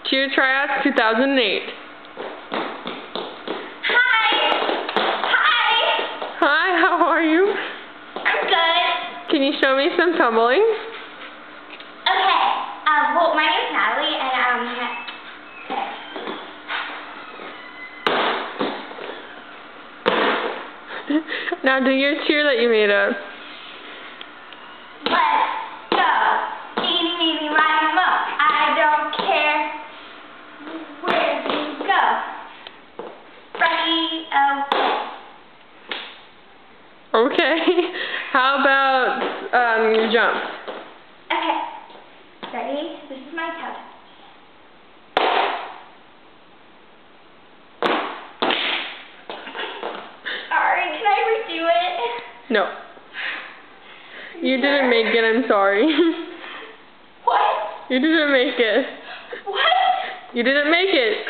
Cheer Tryouts 2008. Hi, how are you? I'm good. Can you show me some tumbling? Okay. Well, my name's Natalie, and Now do your cheer that you made up. Let's go. Eeny, meeny, miny, mo. I don't care where you go. Ready? Okay. How about your jump? Okay. Ready? This is my toe. Sorry, can I redo it? No. You didn't make it, I'm sorry. What? You didn't make it. What? You didn't make it.